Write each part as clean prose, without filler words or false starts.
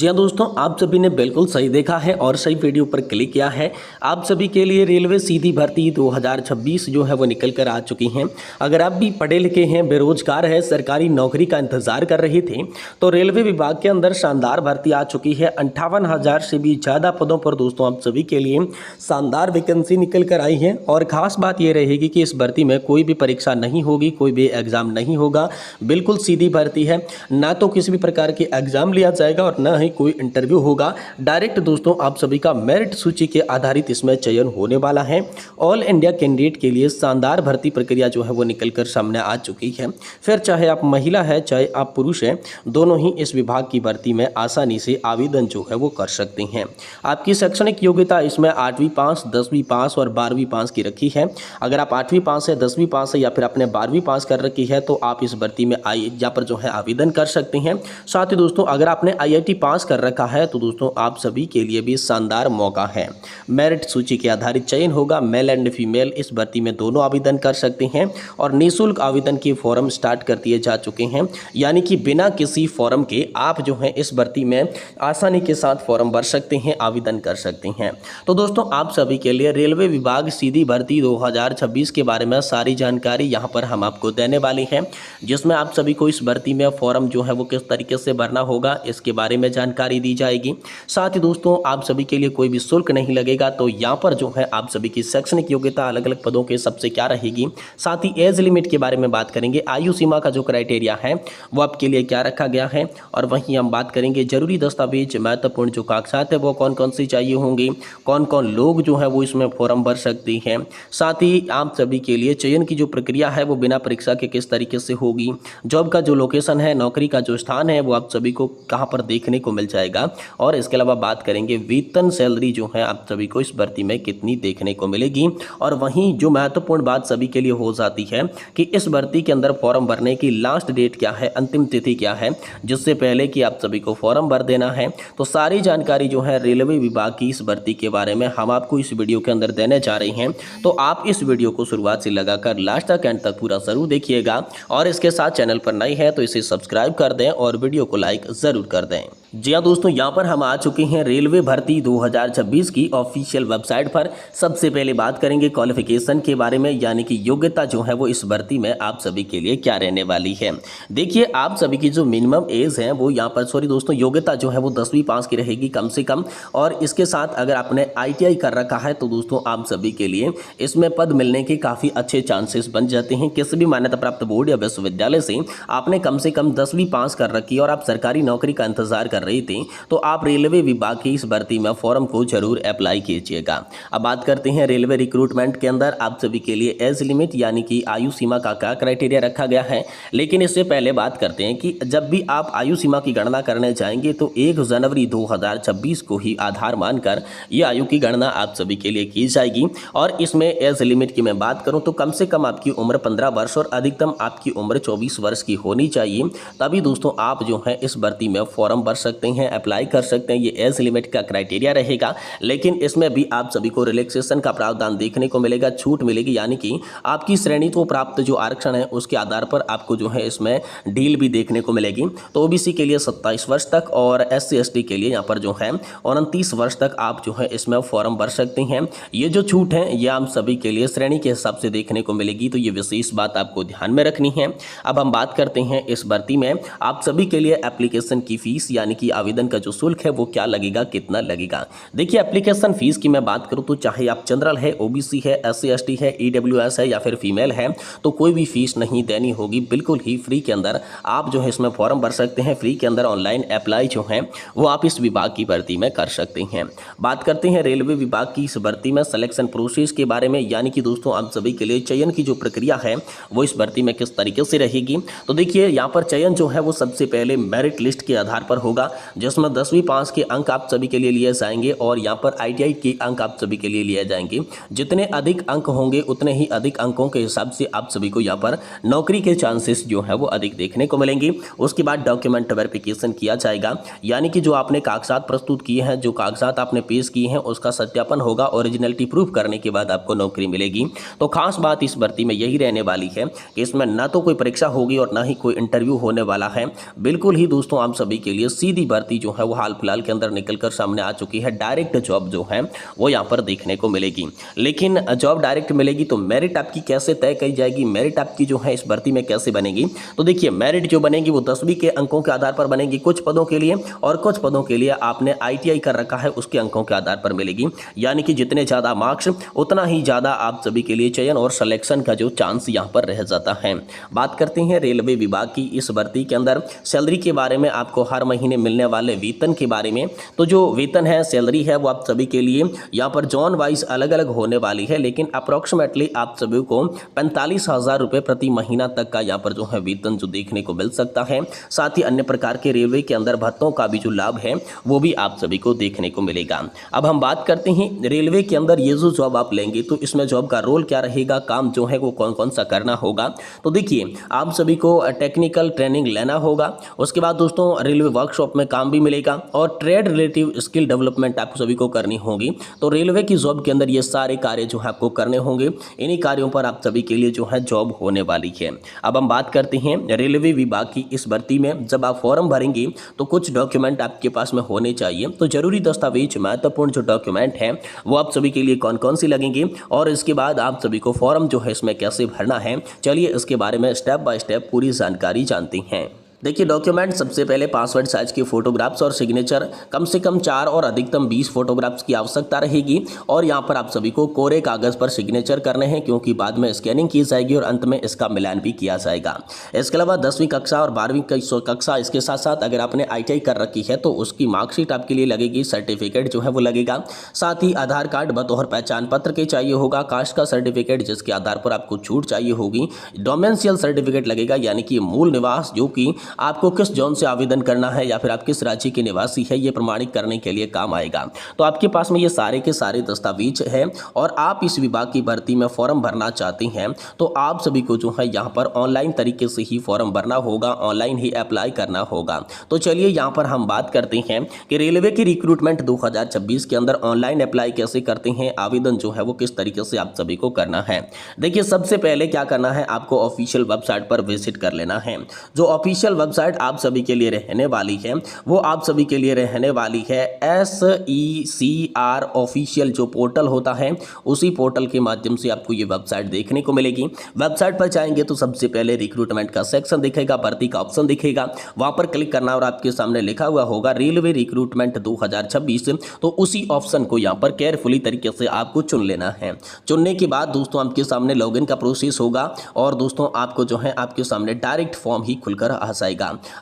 जी हाँ दोस्तों, आप सभी ने बिल्कुल सही देखा है और सही वीडियो पर क्लिक किया है। आप सभी के लिए रेलवे सीधी भर्ती 2026 जो है वो निकल कर आ चुकी हैं। अगर आप भी पढ़े लिखे हैं, बेरोजगार है, सरकारी नौकरी का इंतजार कर रहे थे, तो रेलवे विभाग के अंदर शानदार भर्ती आ चुकी है। 58,000 से भी ज़्यादा पदों पर दोस्तों आप सभी के लिए शानदार वैकेंसी निकल कर आई है। और ख़ास बात ये रहेगी कि इस भर्ती में कोई भी परीक्षा नहीं होगी, कोई भी एग्ज़ाम नहीं होगा, बिल्कुल सीधी भर्ती है। ना तो किसी भी प्रकार के एग्ज़ाम लिया जाएगा और ना ही कोई इंटरव्यू होगा। डायरेक्ट दोस्तों आप सभी का मेरिट सूची के आधारित इसमें चयन होने वाला है। ऑल इंडिया कैंडिडेट के लिए शानदार भर्ती प्रक्रिया जो है वो निकलकर सामने आ चुकी है। फिर चाहे आप महिला है, चाहे आप पुरुष हैं, दोनों ही इस विभाग की भर्ती में आसानी से आवेदन जो है वो कर सकते हैं। आपकी शैक्षणिक योग्यता इसमें 8वीं पास, 10वीं पास और 12वीं पास की रखी है। अगर आप 8वीं पास है, 10वीं पास है या फिर आपने 12वीं पास कर रखी है तो आप इस भर्ती में यहाँ पर जो है आवेदन कर सकते हैं। साथ ही दोस्तों अगर आपने IIT पास कर रखा है तो दोस्तों आप सभी के लिए भी शानदार मौका है। मेरिट सूची के आधारित चयन होगा। मेल एंड फीमेल इस भर्ती में दोनों आवेदन कर सकते हैं और निःशुल्क आवेदन के फॉर्म स्टार्ट कर दिए जा चुके हैं। यानी कि बिना किसी फॉर्म के आप जो है इस भर्ती में आसानी के साथ फॉर्म भर सकते हैं, आवेदन कर सकते हैं। तो दोस्तों आप सभी के लिए रेलवे विभाग सीधी भर्ती 2026 के बारे में सारी जानकारी यहाँ पर हम आपको देने वाले हैं, जिसमें आप सभी को इस भर्ती में फॉर्म जो है वो किस तरीके से भरना होगा इसके बारे में जानकारी दी जाएगी। साथ ही दोस्तों आप सभी के लिए कोई भी शुल्क नहीं लगेगा। तो यहाँ पर जो है आप सभी की शैक्षणिक योग्यता अलग अलग पदों के सबसे क्या रहेगी, साथ ही एज लिमिट के बारे में बात करेंगे। आयु सीमा का जो क्राइटेरिया है वो आपके लिए क्या रखा गया है, और वहीं हम बात करेंगे जरूरी दस्तावेज, महत्वपूर्ण जो कागजात है वो कौन कौन सी चाहिए होंगी, कौन कौन लोग जो है वो इसमें फॉर्म भर सकते हैं। साथ ही आप सभी के लिए चयन की जो प्रक्रिया है वो बिना परीक्षा के किस तरीके से होगी, जॉब का जो लोकेशन है, नौकरी का जो स्थान है वो आप सभी को कहाँ पर देखने को मिल जाएगा, और इसके अलावा बात करेंगे वेतन सैलरी जो है आप सभी को इस भर्ती में कितनी देखने को मिलेगी। और वहीं जो महत्वपूर्ण बात सभी के लिए हो जाती है कि इस भर्ती के अंदर फॉर्म भरने की लास्ट डेट क्या है, अंतिम तिथि क्या है, जिससे पहले कि आप सभी को फॉर्म भर देना है। तो सारी जानकारी जो है रेलवे विभाग की इस भर्ती के बारे में हम आपको इस वीडियो के अंदर देने जा रहे हैं। तो आप इस वीडियो को शुरुआत से लगाकर लास्ट तक एंड तक पूरा जरूर देखिएगा, और इसके साथ चैनल पर नए हैं तो इसे सब्सक्राइब कर दें और वीडियो को लाइक जरूर कर दें। जी हाँ दोस्तों, यहाँ पर हम आ चुके हैं रेलवे भर्ती 2026 की ऑफिशियल वेबसाइट पर। सबसे पहले बात करेंगे क्वालिफिकेशन के बारे में, यानी कि योग्यता जो है वो इस भर्ती में आप सभी के लिए क्या रहने वाली है। देखिए आप सभी की जो मिनिमम एज है वो यहाँ पर दोस्तों योग्यता जो है वो 10वीं पास की रहेगी कम से कम, और इसके साथ अगर आपने ITI कर रखा है तो दोस्तों आप सभी के लिए इसमें पद मिलने के काफ़ी अच्छे चांसेस बन जाते हैं। किसी भी मान्यता प्राप्त बोर्ड या विश्वविद्यालय से आपने कम से कम 10वीं पास कर रखी और आप सरकारी नौकरी का इंतजार कर रही थी तो आप रेलवे विभाग की इस भर्ती में फॉर्म को जरूर अप्लाई कीजिएगा। अब बात करते हैं रेलवे रिक्रूटमेंट के अंदर आप सभी के लिए एज लिमिट यानी कि आयु सीमा का क्या क्राइटेरिया रखा गया है। लेकिन इससे पहले बात करते हैं कि जब भी आप आयु सीमा की गणना करने जाएंगे तो 1 जनवरी 2026 को ही आधार मानकर ये आयु की गणना आप सभी के लिए की जाएगी। और इसमें एज लिमिट की मैं बात करूं तो कम से कम आपकी उम्र 15 वर्ष और अधिकतम आपकी उम्र 24 वर्ष की होनी चाहिए, तभी दोस्तों आप जो है इस भर्ती में फॉर्म भर सकते हैं, अप्लाई कर सकते हैं। ये एज लिमिट का क्राइटेरिया रहेगा। लेकिन इसमें भी आप सभी को रिलैक्सेशन का प्रावधान देखने को मिलेगा, छूट मिलेगी, यानी कि आपकी श्रेणी को प्राप्त जो आरक्षण है उसके आधार पर आपको जो है इसमें डील भी देखने को मिलेगी। तो OBC के लिए 27 वर्ष तक और SC ST के लिए यहाँ पर जो है 29 वर्ष तक आप जो है इसमें फॉर्म भर सकते हैं। ये जो छूट है ये आप सभी के लिए श्रेणी के हिसाब से देखने को मिलेगी, तो ये विशेष बात आपको ध्यान में रखनी है। अब हम बात करते हैं इस भर्ती में आप सभी के लिए एप्लीकेशन की फीस यानी कि आवेदन का जो शुल्क है वो क्या लगेगा, कितना लगेगा। देखिए एप्लीकेशन फीस की मैं बात करूं तो चाहे आप जनरल है, OBC है, SC ST है, EWS है या फिर फीमेल है, तो कोई भी फीस नहीं देनी होगी। बिल्कुल ही फ्री के अंदर आप जो है इसमें फॉर्म भर सकते हैं। फ्री के अंदर ऑनलाइन अप्लाई जो है वो आप इस विभाग की भर्ती में कर सकते हैं। बात करते हैं रेलवे विभाग की इस भर्ती में सिलेक्शन प्रोसेस के बारे में, यानी कि दोस्तों आप सभी के लिए चयन की जो प्रक्रिया है वो इस भर्ती में किस तरीके से रहेगी। तो देखिए यहाँ पर चयन जो है वो सबसे पहले मेरिट लिस्ट के आधार पर होगा, जिसमें 10वीं पास के अंक आप सभी के लिए लिए जाएंगे और यहाँ पर ITI के अंक आप सभी के लिए लिए जाएंगे। जितने अधिक अंक होंगे उतने ही अधिक अंकों के हिसाब से आप सभी को यहाँ पर नौकरी के चांसेस जो है वो अधिक देखने को मिलेंगे। उसके बाद डॉक्यूमेंट वेरिफिकेशन किया जाएगा, यानी कि जो आपने कागजात प्रस्तुत किए हैं, जो कागजात आपने पेश किए हैं उसका सत्यापन होगा। ओरिजिनलिटी प्रूफ करने के बाद आपको नौकरी मिलेगी। तो खास बात इस भर्ती में यही रहने वाली है कि इसमें ना तो कोई परीक्षा होगी और ना ही कोई इंटरव्यू होने वाला है। बिल्कुल ही दोस्तों आप सभी के लिए सीधी सीधी भर्ती जो है वो हाल फिलहाल के अंदर निकल कर सामने आ चुकी है। डायरेक्ट जॉब जो है वो यहाँ पर देखने को मिलेगी। लेकिन जॉब डायरेक्ट मिलेगी तो मेरिट आपकी कैसे तय की जाएगी, मेरिट आपकी जो है इस भर्ती में कैसे बनेगी? तो देखिए, मेरिट जो बनेगी वो 10वीं के अंकों के आधार पर बनेगी कुछ पदों के लिए, और कुछ पदों के लिए आपने ITI कर रखा है उसके अंकों के आधार पर मिलेगी। यानी कि जितने ज़्यादा मार्क्स उतना ही ज़्यादा आप सभी के लिए चयन और सिलेक्शन का जो चांस यहाँ पर रह जाता है। बात करते हैं रेलवे विभाग की इस भर्ती के अंदर सैलरी के बारे में, आपको हर महीने मिलने वाले वेतन के बारे में। तो जो वेतन है, सैलरी है, वो आप सभी के लिए यहाँ पर जोन वाइज अलग अलग होने वाली है, लेकिन अप्रॉक्सीमेटली आप सभी को 45,000 रुपये प्रति महीना तक का यहाँ पर जो है वेतन जो देखने को मिल सकता है। साथ ही अन्य प्रकार के रेलवे के अंदर भत्तों का भी जो लाभ है वो भी आप सभी को देखने को मिलेगा। अब हम बात करते हैं रेलवे के अंदर ये जो जॉब आप लेंगे तो इसमें जॉब का रोल क्या रहेगा, काम जो है वो कौन कौन सा करना होगा। तो देखिए, आप सभी को टेक्निकल ट्रेनिंग लेना होगा। उसके बाद दोस्तों रेलवे वर्कशॉप में काम भी मिलेगा और ट्रेड रिलेटिव स्किल डेवलपमेंट आप सभी को करनी होगी। तो रेलवे की जॉब के अंदर ये सारे कार्य जो है आपको करने होंगे। इन्हीं कार्यों पर आप सभी के लिए जो है जॉब होने वाली है। अब हम बात करते हैं रेलवे विभाग की इस भर्ती में जब आप फॉर्म भरेंगे तो कुछ डॉक्यूमेंट आपके पास में होने चाहिए। तो जरूरी दस्तावेज, महत्वपूर्ण जो डॉक्यूमेंट हैं वो आप सभी के लिए कौन कौन सी लगेंगे और इसके बाद आप सभी को फॉर्म जो है इसमें कैसे भरना है, चलिए इसके बारे में स्टेप बाय स्टेप पूरी जानकारी जानते हैं। देखिए, डॉक्यूमेंट सबसे पहले पासवर्ड साइज की फोटोग्राफ्स और सिग्नेचर, कम से कम 4 और अधिकतम 20 फोटोग्राफ्स की आवश्यकता रहेगी। और यहाँ पर आप सभी को कोरे कागज़ पर सिग्नेचर करने हैं, क्योंकि बाद में स्कैनिंग की जाएगी और अंत में इसका मिलान भी किया जाएगा। इसके अलावा 10वीं कक्षा और 12वीं कक्षा, इसके साथ साथ अगर आपने ITI कर रखी है तो उसकी मार्कशीट आपके लिए लगेगी, सर्टिफिकेट जो है वो लगेगा। साथ ही आधार कार्ड बतौर पहचान पत्र के चाहिए होगा, कास्ट का सर्टिफिकेट जिसके आधार पर आपको छूट चाहिए होगी, डोमेंशियल सर्टिफिकेट लगेगा, यानी कि मूल निवास, जो कि आपको किस जोन से आवेदन करना है या फिर आप किस राज्य के निवासी है, ये प्रमाणित करने के लिए काम आएगा। तो आपके पास में ये सारे के सारे दस्तावेज हैं और आप इस विभाग की भर्ती में फॉर्म भरना चाहते हैं तो आप सभी को जो है यहाँ पर ऑनलाइन तरीके से ही फॉर्म भरना होगा, ऑनलाइन ही अप्लाई करना होगा। तो चलिए यहाँ पर हम बात करते हैं कि रेलवे की रिक्रूटमेंट 2026 के अंदर ऑनलाइन अप्लाई कैसे करते हैं, आवेदन जो है वो किस तरीके से आप सभी को करना है। देखिए, सबसे पहले क्या करना है, आपको ऑफिशियल वेबसाइट पर विजिट कर लेना है। जो ऑफिशियल वेबसाइट आप सभी के लिए रहने वाली है वो आप सभी के लिए रहने वाली है SECR ऑफिशियल जो पोर्टल होता है, उसी पोर्टल के माध्यम से आपको ये वेबसाइट देखने को मिलेगी। वेबसाइट पर जाएंगे तो सबसे पहले रिक्रूटमेंट का सेक्शन दिखेगा, भर्ती का ऑप्शन दिखेगा, वहां पर क्लिक करना और आपके सामने लिखा हुआ होगा रेलवे रिक्रूटमेंट 2026। तो उसी ऑप्शन को यहाँ पर केयरफुली तरीके से आपको चुन लेना है। चुनने के बाद दोस्तों आपके सामने लॉगिन का प्रोसेस होगा और दोस्तों आपको जो है आपके सामने डायरेक्ट फॉर्म ही खुलकर आ जाएगा।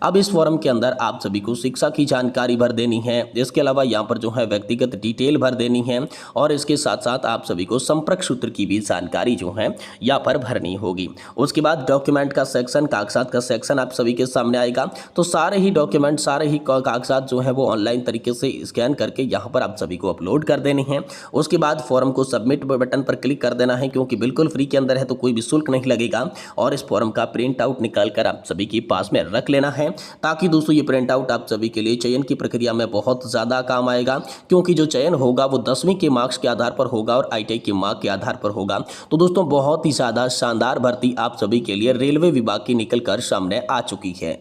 अब इस फॉर्म के अंदर आप सभी को शिक्षा की जानकारी भर देनी है, इसके अलावा यहाँ पर जो है व्यक्तिगत डिटेल भर देनी है और इसके साथ साथ आप सभी को संपर्क सूत्र की भी जानकारी जो है यहाँ पर भरनी होगी। उसके बाद डॉक्यूमेंट का सेक्शन, कागजात का सेक्शन आप सभी के सामने आएगा। तो सारे ही डॉक्यूमेंट, सारे ही कागजात जो है वो ऑनलाइन तरीके से स्कैन करके यहाँ पर आप सभी को अपलोड कर देने हैं। उसके बाद फॉर्म को सबमिट बटन पर क्लिक कर देना है, क्योंकि बिल्कुल फ्री के अंदर है तो कोई भी शुल्क नहीं लगेगा। और इस फॉर्म का प्रिंट आउट निकाल कर आप सभी के पास में रख लेना है, ताकि दोस्तों ये प्रिंट आउट आप सभी के लिए चयन की प्रक्रिया में बहुत ज़्यादा काम आएगा। क्योंकि जो चयन होगा वो 10वीं के मार्क्स के आधार पर होगा और ITI के मार्क के आधार पर होगा। तो दोस्तों बहुत ही ज़्यादा शानदार भर्ती आप सभी के लिए रेलवे विभाग की निकल कर सामने आ चुकी है।